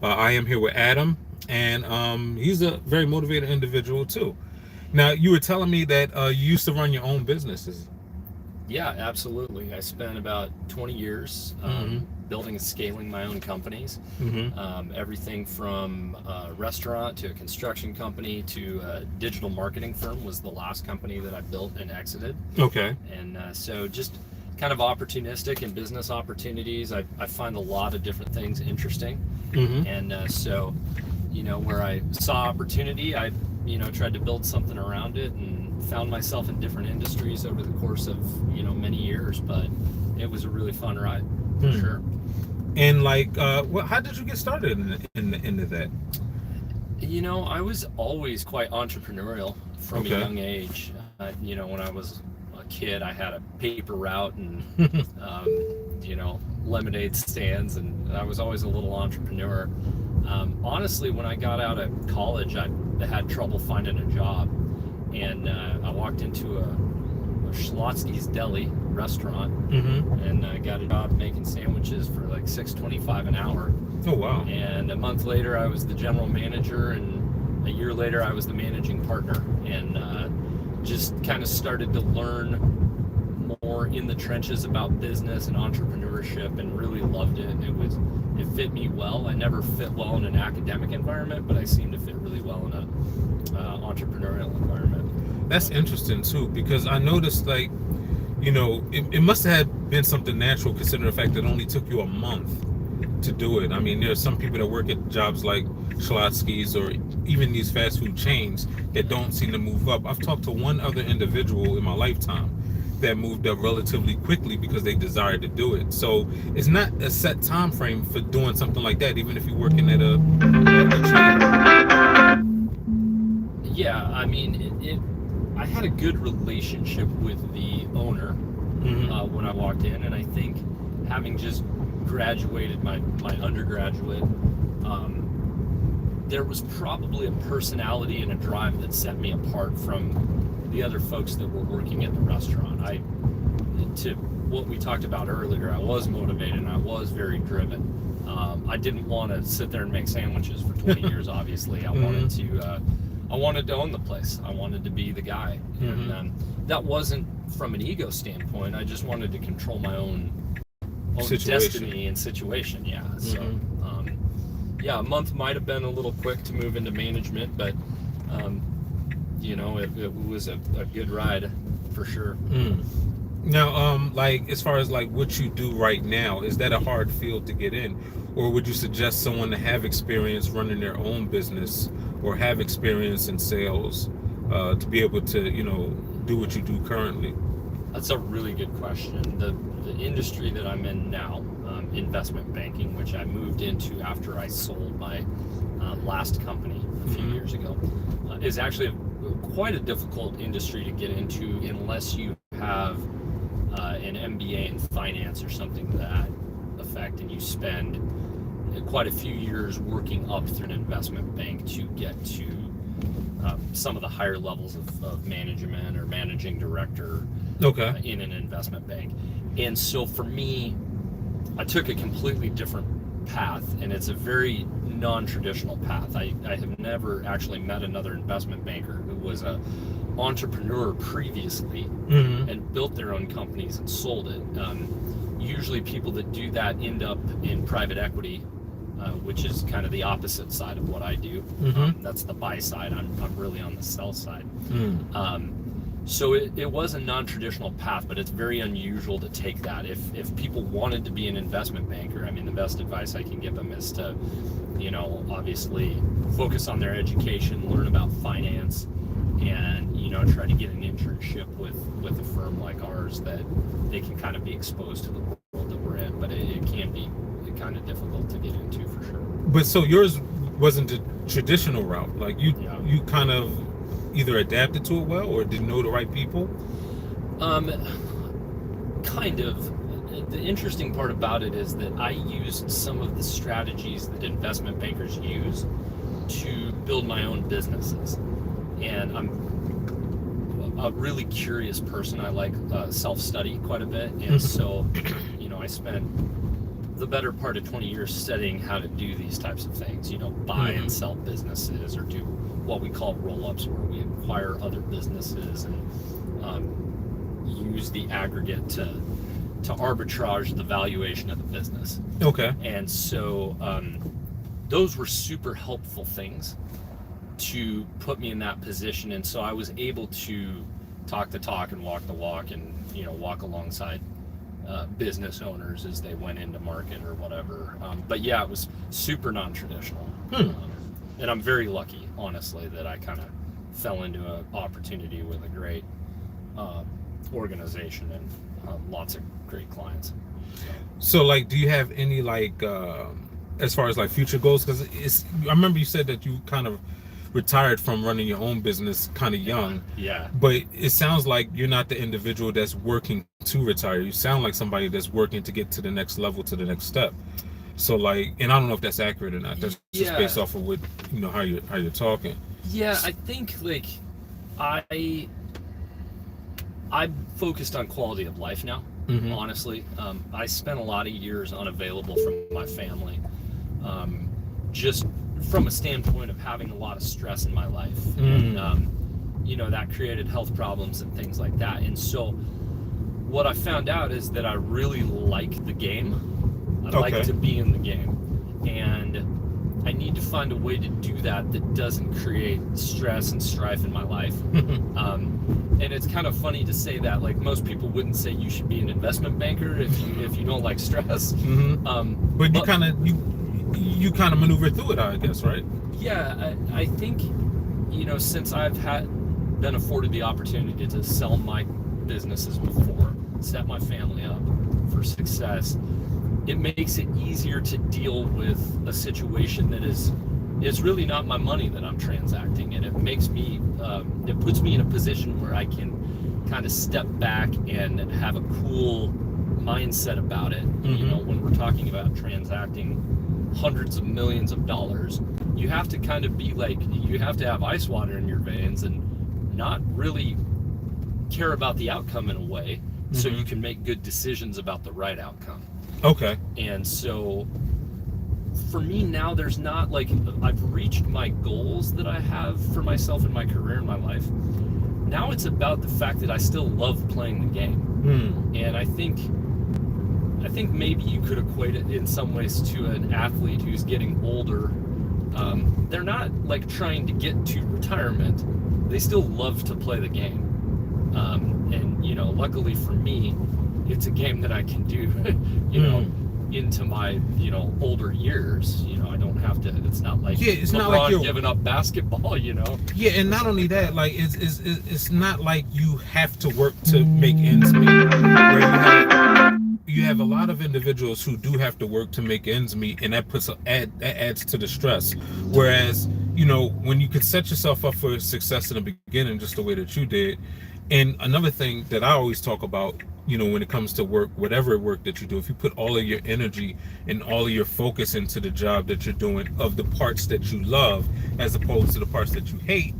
I am here with Adam, and he's a very motivated individual too. Now, you were telling me that you used to run your own businesses. Yeah, absolutely. I spent about 20 years Mm-hmm. building and scaling my own companies. Mm-hmm. Everything from a restaurant to a construction company to a digital marketing firm was the last company that I built and exited. Okay. And so just kind of opportunistic and business opportunities. I find a lot of different things interesting. Mm-hmm. And so, where I saw opportunity, I, tried to build something around it and found myself in different industries over the course of, many years. But it was a really fun ride for Hmm. sure. And like, how did you get started into that? I was always quite entrepreneurial from a Okay. young age. When I was a kid, I had a paper route and, um, lemonade stands, and I was always a little entrepreneur. Honestly, when I got out of college, I had trouble finding a job, and I walked into a Schlotsky's Deli restaurant, Mm-hmm. and I got a job making sandwiches for like $6.25 an hour. Oh wow. And a month later, I was the general manager, and a year later, I was the managing partner, and just kind of started to learn more in the trenches about business and entrepreneurship, and really loved it. It fit me well. I never fit well in an academic environment, but I seemed to fit really well in a entrepreneurial environment. That's interesting too, because I noticed like, it must have been something natural considering the fact that it only took you a month to do it. I mean, there are some people that work at jobs like Schlotsky's or even these fast food chains that don't seem to move up. I've talked to one other individual in my lifetime that moved up relatively quickly because they desired to do it. So it's not a set time frame for doing something like that, even if you're working at a chain. Yeah, I mean, I had a good relationship with the owner Mm-hmm. when I walked in, and I think having just graduated my undergraduate, there was probably a personality and a drive that set me apart from the other folks that were working at the restaurant. To what we talked about earlier, I was motivated and I was very driven. I didn't want to sit there and make sandwiches for 20 years. Obviously, I wanted to own the place. I wanted to be the guy, and Mm-hmm. that wasn't from an ego standpoint. I just wanted to control my own Situation. destiny and situation. Yeah. So, Mm-hmm. yeah, a month might have been a little quick to move into management, but um, it was a good ride for sure. Mm. Now, like as far as like what you do right now, is that a hard field to get in, or would you suggest someone to have experience running their own business or have experience in sales to be able to, do what you do currently? That's a really good question. The industry that I'm in now, investment banking, which I moved into after I sold my last company a few Mm-hmm. years ago, is actually quite a difficult industry to get into unless you have an MBA in finance or something to that effect, and you spend quite a few years working up through an investment bank to get to some of the higher levels of management or managing director Okay. in an investment bank. And so for me, I took a completely different path, and it's a very non-traditional path. I have never actually met another investment banker who was a entrepreneur previously Mm-hmm. and built their own companies and sold it. Usually people that do that end up in private equity, which is kind of the opposite side of what I do. Mm-hmm. That's the buy side. I'm really on the sell side. Mm. So it was a non-traditional path, but it's very unusual to take that. If people wanted to be an investment banker, I mean, the best advice I can give them is to, obviously focus on their education, learn about finance, and try to get an internship with a firm like ours that they can kind of be exposed to the world that we're in. But it can be kind of difficult to get into for sure. But so yours wasn't the traditional route. Like Yeah. you kind of either adapted to it well or didn't know the right people. Um, Kind of. The interesting part about it is that I used some of the strategies that investment bankers use to build my own businesses. And I'm a really curious person. I like self-study quite a bit. And so, I spent the better part of 20 years studying how to do these types of things, buy and sell businesses, or do what we call roll-ups, where we acquire other businesses and use the aggregate to arbitrage the valuation of the business. Okay. And so those were super helpful things to put me in that position. And so I was able to talk the talk and walk the walk, and walk alongside business owners as they went into market or whatever. But yeah, it was super non-traditional. And I'm very lucky, honestly, that I kind of fell into an opportunity with a great organization and lots of great clients. So like, do you have any like as far as like future goals? Because I remember you said that you kind of retired from running your own business kind of young. Yeah. But it sounds like you're not the individual that's working to retire. You sound like somebody that's working to get to the next level, to the next step. So like, and I don't know if that's accurate or not. That's just based off of what how you're talking. Yeah, I think like I focused on quality of life now. Honestly, I spent a lot of years unavailable from my family, just from a standpoint of having a lot of stress in my life. And that created health problems and things like that. And so what I found out is that I really like the game. I like to be in the game, and I need to find a way to do that doesn't create stress and strife in my life. And it's kind of funny to say that, like, most people wouldn't say you should be an investment banker if you don't like stress. But you kind of maneuver through it, I guess, right? Yeah, I think since I've been afforded the opportunity to sell my businesses before, set my family up for success, it makes it easier to deal with a situation that is really not my money that I'm transacting, and it makes me it puts me in a position where I can kind of step back and have a cool mindset about it. When we're talking about transacting hundreds of millions of dollars, you have to kind of be like, you have to have ice water in your veins and not really care about the outcome in a way, so you can make good decisions about the right outcome. Okay. And so for me now, there's not like, I've reached my goals that I have for myself in my career and my life. Now it's about the fact that I still love playing the game. And I think maybe you could equate it in some ways to an athlete who's getting older. They're not like trying to get to retirement. They still love to play the game. And luckily for me, it's a game that I can do, into my, older years. I don't have to, it's not like it's LeBron not like you're giving up basketball, Yeah, and not only that, like it's not like you have to work to make ends meet. Where you have a lot of individuals who do have to work to make ends meet, and that adds to the stress. Whereas, when you could set yourself up for success in the beginning, just the way that you did. And another thing that I always talk about, when it comes to work, whatever work that you do, if you put all of your energy and all of your focus into the job that you're doing, of the parts that you love as opposed to the parts that you hate,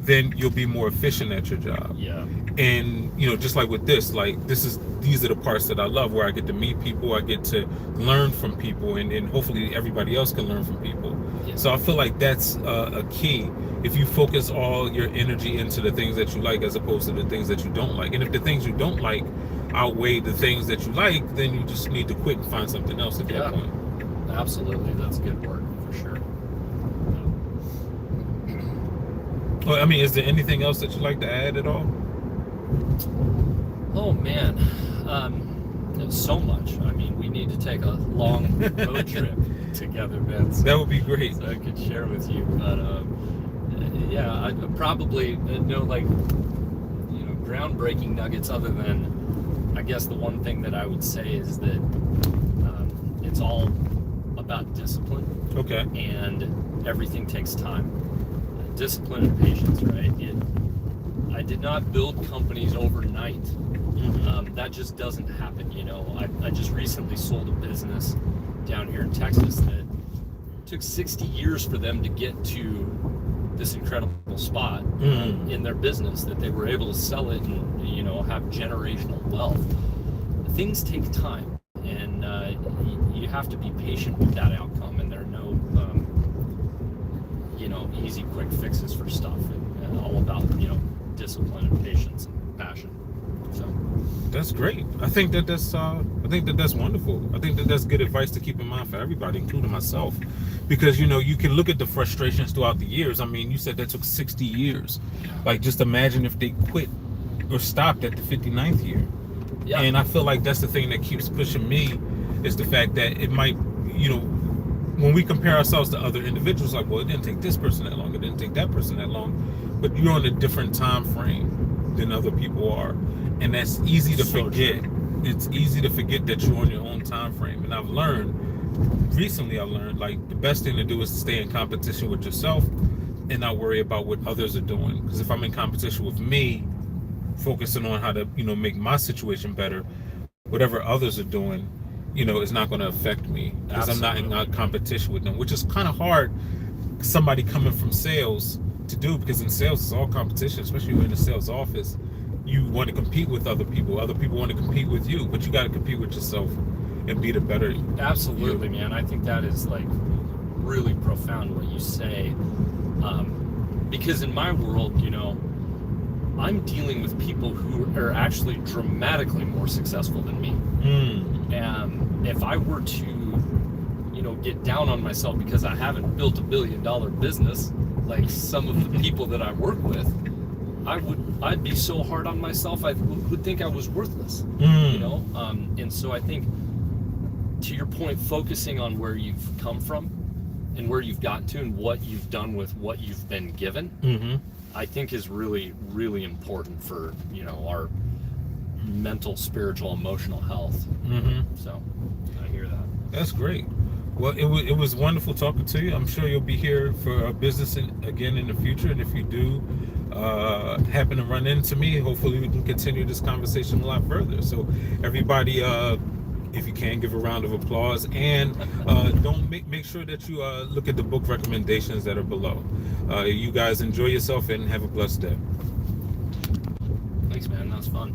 then you'll be more efficient at your job. Yeah. And just like with this, like these are the parts that I love, where I get to meet people, I get to learn from people, and hopefully everybody else can learn from people. Yeah. So I feel like that's a key. If you focus all your energy into the things that you like as opposed to the things that you don't like, and if the things you don't like outweigh the things that you like, then you just need to quit and find something else at that point. Absolutely, that's good word for sure. Well, I mean, is there anything else that you'd like to add at all? Oh man, so much. I mean, we need to take a long road trip together, Vince. That would be great. So I could share with you, but yeah, I probably groundbreaking nuggets, other than, I guess the one thing that I would say is that it's all about discipline. Okay. And everything takes time. Discipline and patience, right? I did not build companies overnight. That just doesn't happen. I just recently sold a business down here in Texas that took 60 years for them to get to this incredible spot in their business, that they were able to sell it and have generational wealth. Things take time, and you have to be patient with that outcome, and there are no easy quick fixes for stuff, and all about discipline and patience and passion. So That's great. I think that's wonderful. I think that's good advice to keep in mind for everybody, including myself, because you can look at the frustrations throughout the years. I mean, you said that took 60 years. Like, just imagine if they quit or stopped at the 59th year. yeah, And I feel like that's the thing that keeps pushing me, is the fact that it might, when we compare ourselves to other individuals, like, well, it didn't take this person that long, it didn't take that person that long, but you're on a different time frame than other people are, and that's easy to forget. It's easy to forget that you're on your own time frame. And I've learned like, the best thing to do is to stay in competition with yourself and not worry about what others are doing. Because if I'm in competition with me, focusing on how to make my situation better, whatever others are doing is not going to affect me, because I'm not in competition with them, which is kind of hard, somebody coming from sales, to do, because in sales it's all competition, especially when you're in the sales office. You want to compete with other people want to compete with you, but you got to compete with yourself and be the better. Absolutely, man. I think that is like really profound what you say, because in my world, I'm dealing with people who are actually dramatically more successful than me. And if I were to, get down on myself because I haven't built $1 billion business like some of the people that I work with, I'd be so hard on myself. I would think I was worthless. And so I think, to your point, focusing on where you've come from and where you've gotten to and what you've done with what you've been given, I think is really, really important for our mental, spiritual, emotional health. So I hear that. That's great. Well, it was wonderful talking to you. I'm sure you'll be here for business again in the future, and if you do happen to run into me, hopefully we can continue this conversation a lot further. So everybody, if you can, give a round of applause, and don't make sure that you look at the book recommendations that are below. You guys enjoy yourself and have a blessed day. Thanks, man. That was fun.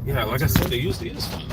Yeah, like I said, it usually is fun.